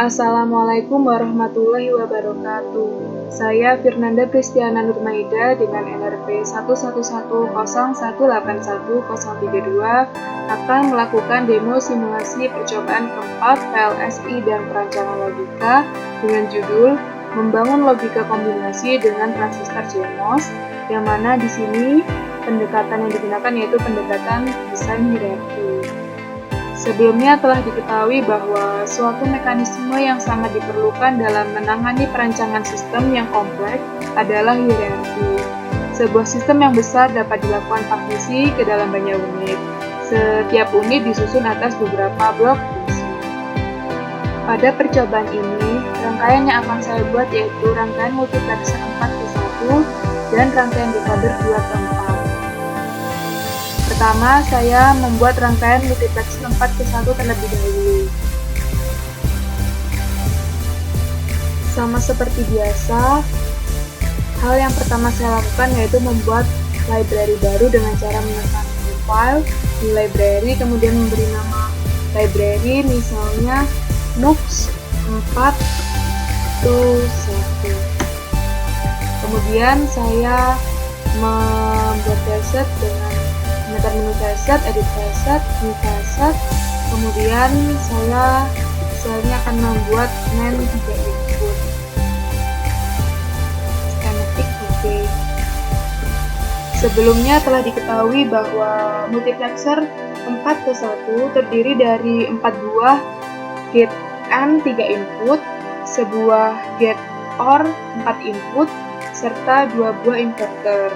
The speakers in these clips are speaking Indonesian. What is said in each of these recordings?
Assalamualaikum warahmatullahi wabarakatuh. Saya Firnanda Pristiana Nurmaida dengan NRP 11101181032 akan melakukan demo simulasi percobaan keempat VLSI dan perancangan logika dengan judul Membangun Logika Kombinasi dengan Transistor CMOS, yang mana di sini pendekatan yang digunakan yaitu pendekatan desain hierarki. Sebelumnya telah diketahui bahwa suatu mekanisme yang sangat diperlukan dalam menangani perancangan sistem yang kompleks adalah hierarki. Sebuah sistem yang besar dapat dilakukan partisi ke dalam banyak unit. Setiap unit disusun atas beberapa blok fungsi. Pada percobaan ini, rangkaian yang akan saya buat yaitu rangkaian multiplexer 4:1 dan rangkaian decoder 2:4. Pertama, saya membuat rangkaian multiplexer 4:1 terlebih dahulu. Sama seperti biasa, hal yang pertama saya lakukan yaitu membuat library baru dengan cara menekan new file di library, kemudian memberi nama library misalnya Nux 4:1. Kemudian saya membuat preset dengan menekan menu preset, edit preset, new preset. Kemudian saya misalnya akan membuat NAND 3 input schematic. Sebelumnya telah diketahui bahwa multiplexer 4:1 terdiri dari 4 buah gate AND 3 input, sebuah gate OR 4 input, serta 2 buah inverter.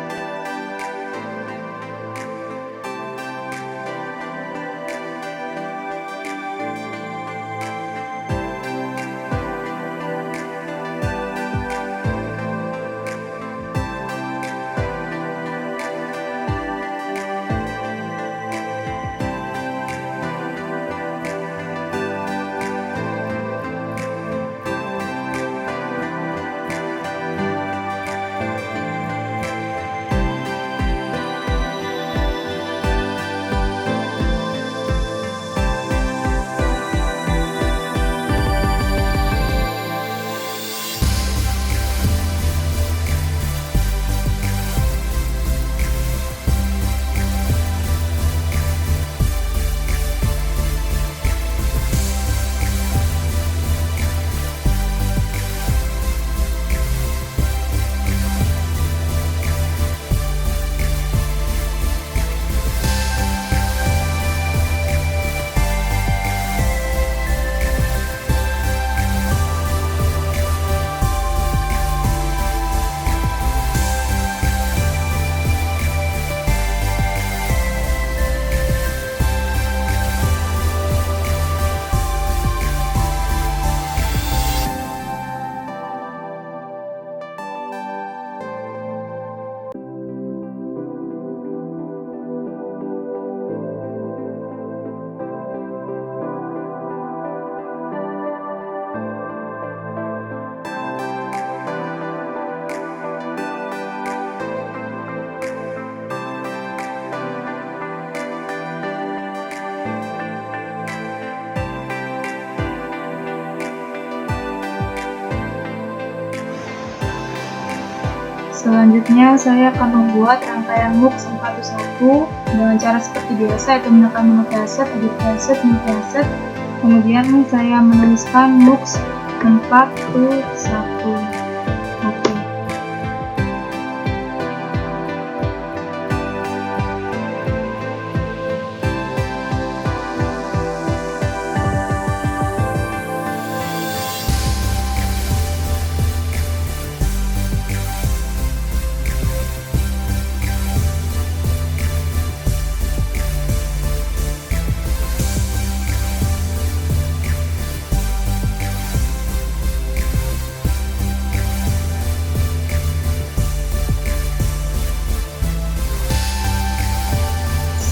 Selanjutnya, saya akan membuat rangkaian Mux 4:1 dengan cara seperti biasa, yaitu menekan menu preset, edit preset, new preset. Kemudian saya menuliskan Mux 4:1.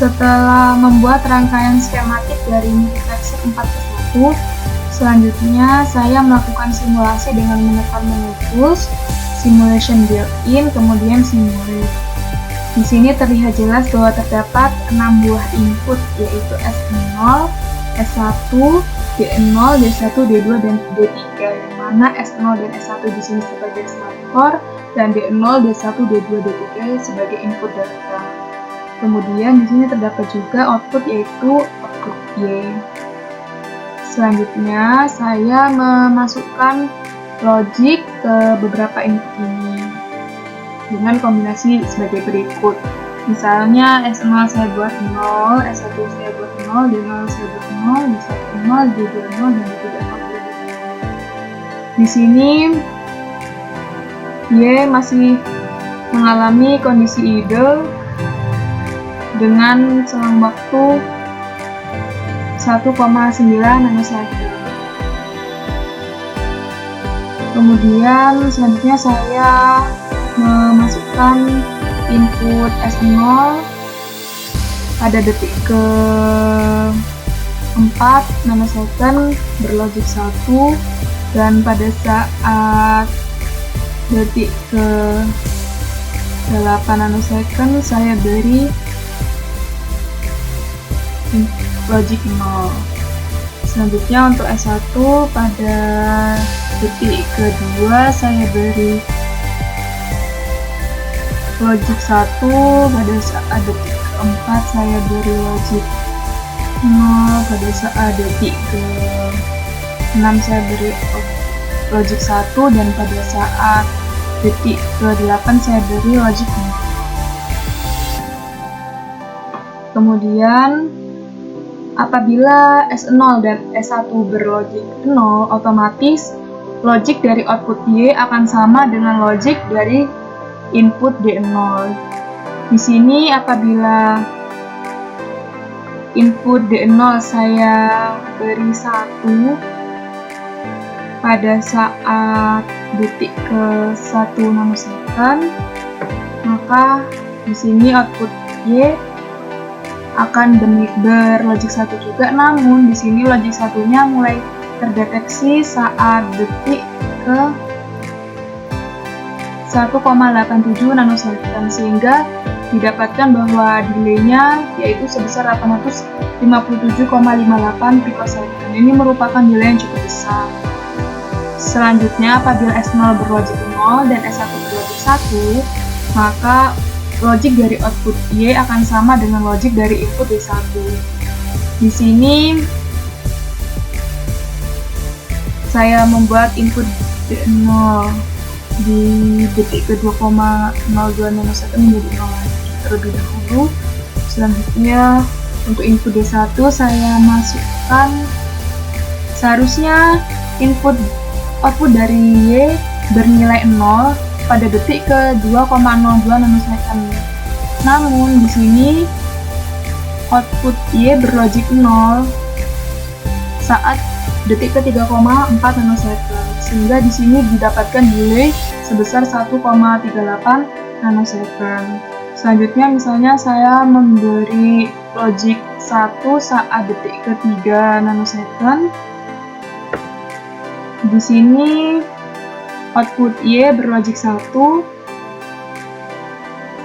Setelah membuat rangkaian skematik dari multiplexer 4:1, selanjutnya saya melakukan simulasi dengan menekan menu Tools, Simulation Built-in, kemudian Simulate. Di sini terlihat jelas bahwa terdapat 6 buah input, yaitu S0, S1, D0, D1, D2, dan D3, yang mana S0 dan S1 di sini sebagai starter dan D0, D1, D2, D3 sebagai input data. Kemudian di sini terdapat juga output, yaitu output Y. Selanjutnya saya memasukkan logic ke beberapa input ini dengan kombinasi sebagai berikut. Misalnya S0 saya buat 0, S1 saya buat 0, D0 saya buat 0, D1 0, D2 0, dan D3 0. Di sini Y masih mengalami kondisi idle dengan selang waktu 1,9 nanosecond. Kemudian selanjutnya saya memasukkan input S0 pada detik ke 4 nanosecond berlogik 1, dan pada saat detik ke 8 nanosecond saya beri logik 0. Selanjutnya untuk S1 pada detik kedua saya beri logik 1, pada saat detik keempat saya beri logik 0, pada saat detik ke 6 saya beri logik 1, dan pada saat detik ke 8 saya beri logik 0. Kemudian apabila S0 dan S1 berlogik 0, otomatis logik dari output Y akan sama dengan logik dari input D0. Di sini apabila input D0 saya beri 1 pada saat detik ke 1 nanosecond, maka di sini output Y akan berlogik 1 juga, namun di sini logik 1-nya mulai terdeteksi saat detik ke 1,87 nanosecond, sehingga didapatkan bahwa delay-nya yaitu sebesar 857,58 picosecond. Ini merupakan delay yang cukup besar. Selanjutnya apabila S0 berlogik 0 dan S1 berlogik 1, maka logik dari output Y akan sama dengan logik dari input D1. Di sini saya membuat input D0 di detik ke 2,02 nanosecond menjadi 0 terlebih dahulu. Selanjutnya untuk input D1 saya masukkan, seharusnya output dari Y bernilai 0 pada detik ke 2,02 nanosecond. Namun di sini output Y berlogik 0 saat detik ke 3,4 nanosecond, sehingga di sini didapatkan delay sebesar 1,38 nanosecond. Selanjutnya misalnya saya memberi logik 1 saat detik ke 3 nanosecond. Di sini output Y berlogik 1,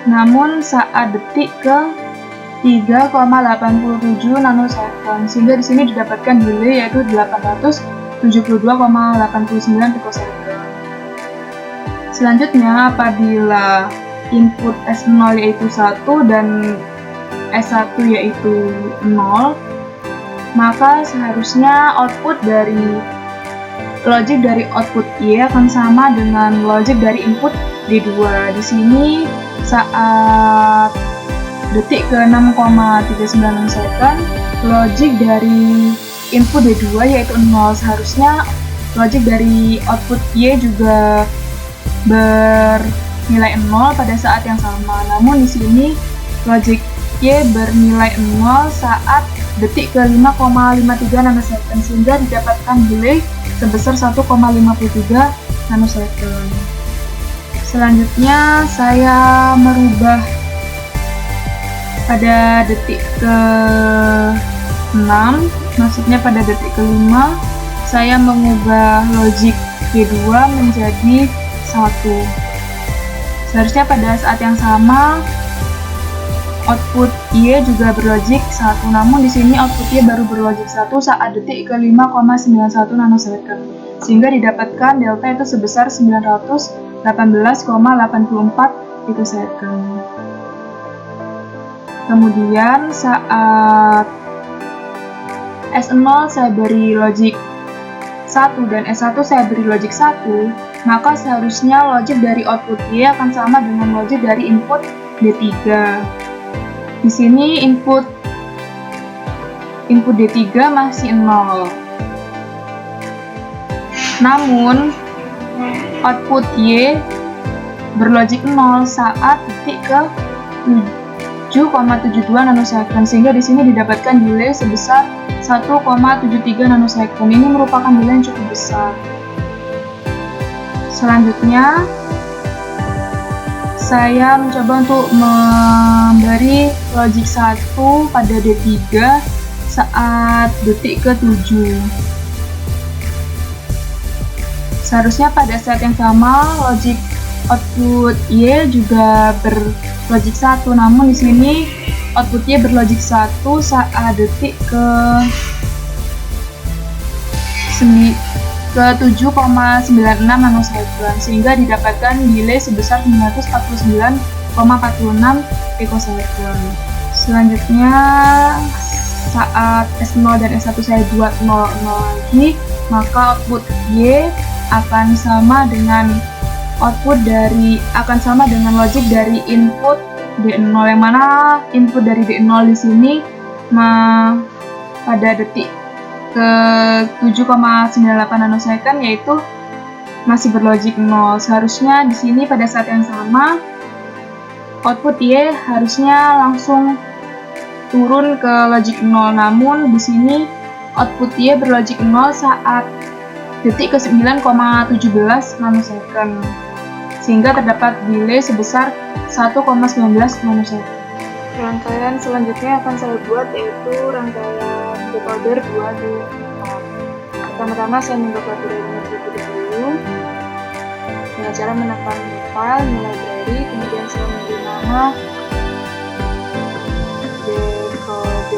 namun saat detik ke 3,87 nanosecond, sehingga di sini didapatkan delay yaitu 872,89 picosecond. Selanjutnya apabila input S0 yaitu 1 dan S1 yaitu 0, maka seharusnya output dari logik dari output Y akan sama dengan logik dari input D2. Di sini saat detik ke 6,39 nanosecond, logik dari input D2 yaitu 0. Seharusnya logik dari output Y juga bernilai 0 pada saat yang sama. Namun di sini logik Y bernilai 0 saat detik ke 5,53 nanosecond, sehingga didapatkan delay sebesar 1,53 nanosecond. Selanjutnya saya merubah pada detik ke 6, maksudnya pada detik ke 5, saya mengubah logik D2 menjadi 1. Seharusnya pada saat yang sama output Y juga berlogik 1, namun di sini output Y baru berlogik 1 saat detik ke 5,91 nanosecond, sehingga didapatkan delta itu sebesar 918,84 picosecond. Kemudian saat S0 saya beri logik 1 dan S1 saya beri logik 1, maka seharusnya logik dari output Y akan sama dengan logik dari input D3. Di sini input D3 masih 0. Namun output Y berlogik 0 saat detik ke 7,72 nanosecond, sehingga di sini didapatkan delay sebesar 1,73 nanosecond. Ini merupakan delay yang cukup besar. Selanjutnya saya mencoba untuk memberi logik 1 pada D3 saat detik ke 7. Seharusnya pada saat yang sama logik output Y juga berlogik 1, namun di sini output Y berlogik 1 saat detik ke 7,96 nanosecond, sehingga didapatkan delay sebesar 949,46 picosecond. Selanjutnya saat S0 dan S1 saya buat 0 lagi, maka output Y akan sama dengan logik dari input D0, yang mana input dari D0 di sini pada detik ke 7,98 nanosecond yaitu masih berlogik 0. Seharusnya di sini pada saat yang sama output Y harusnya langsung turun ke logik 0, namun di sini output Y berlogik 0 saat detik ke 9,17 nanosecond, sehingga terdapat delay sebesar 1,19 nanosecond. Rangkaian selanjutnya akan saya buat yaitu rangkaian decoder 2D. Pertama-tama saya membuka library terlebih dahulu dengan cara menekan file new library, kemudian saya memberi nama decoder 2D.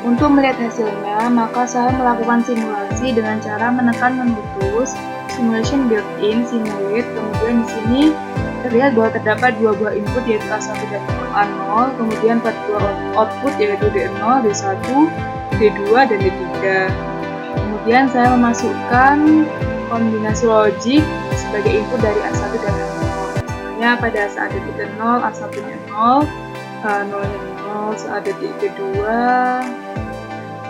Untuk melihat hasilnya, maka saya melakukan simulasi dengan cara menekan menu tools, simulation built-in, simulate, kemudian di sini terlihat bahwa terdapat dua buah input yaitu A1 dan A0, kemudian dua output yaitu D0, D1, D2, dan D3. Kemudian saya memasukkan kombinasi logik sebagai input dari A1 dan A0. Misalnya pada saat detik ke 0, A1-nya 0, A0-nya 0, saat detik kedua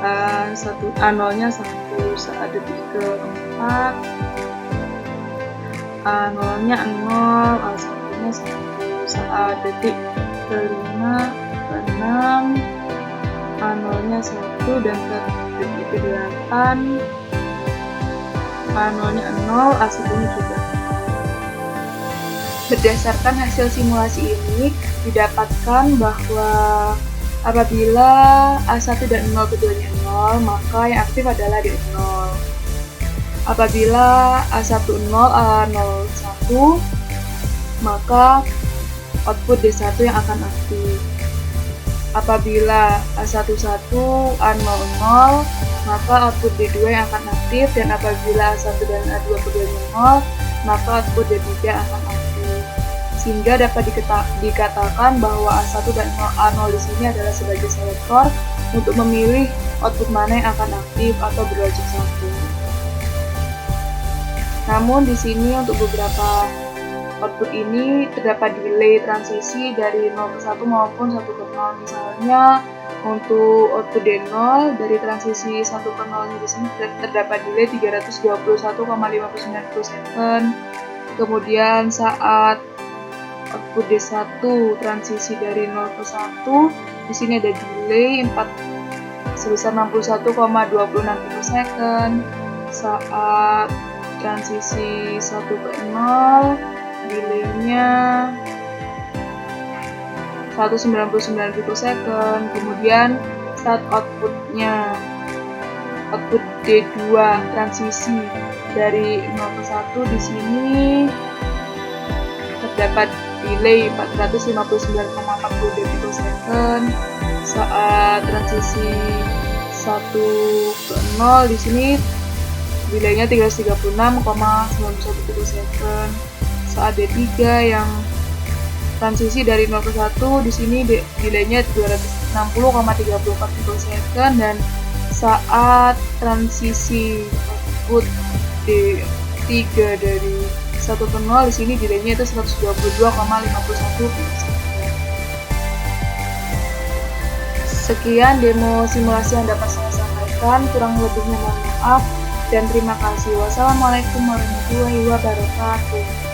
A0-nya 1, saat detik ke-4 A0-nya 0, A1-nya 1, saat detik ke-5, ke-6 A0-nya 1, dan detik ke-8 A0-nya 0, A1-nya juga. Berdasarkan hasil simulasi ini didapatkan bahwa apabila A1 dan 0 keduanya 0, maka yang aktif adalah D0. Apabila A1 0, A0 1, maka output D1 yang akan aktif. Apabila A11 A00, maka output D2 yang akan aktif, dan apabila A1 dan A2 keduanya 0, maka output D3 akan aktif. Sehingga dapat dikatakan bahwa A1 dan A0 di sini adalah sebagai selektor untuk memilih output mana yang akan aktif atau berlojik 1. Namun di sini untuk beberapa output ini terdapat delay transisi dari 0 ke 1 maupun 1 ke 0. Misalnya untuk output D0 dari transisi 1 ke 0 di sini terdapat delay 321,59 mikrosecond. Kemudian saat output D1 transisi dari 0 ke 1, di sini ada delay sebesar 61,26 mikrosecond. Saat transisi 1 ke 0, delaynya 199 mikrosecond. Kemudian saat output D2 transisi dari 0 ke 1, di sini terdapat delay 459,42 mikrosecond. Saat transisi 1 ke 0, di sini delaynya 336,91 mikrosecond. Saat D3 yang transisi dari 0 ke 1, di sini delaynya 260,34 mikrosecond, dan saat transisi output D3 dari 1 ke 0, di sini delaynya itu 122,51 mikrosecond. Sekian demo simulasi yang dapat saya sampaikan, kurang lebihnya mohon maaf, dan terima kasih. Wassalamualaikum warahmatullahi wabarakatuh.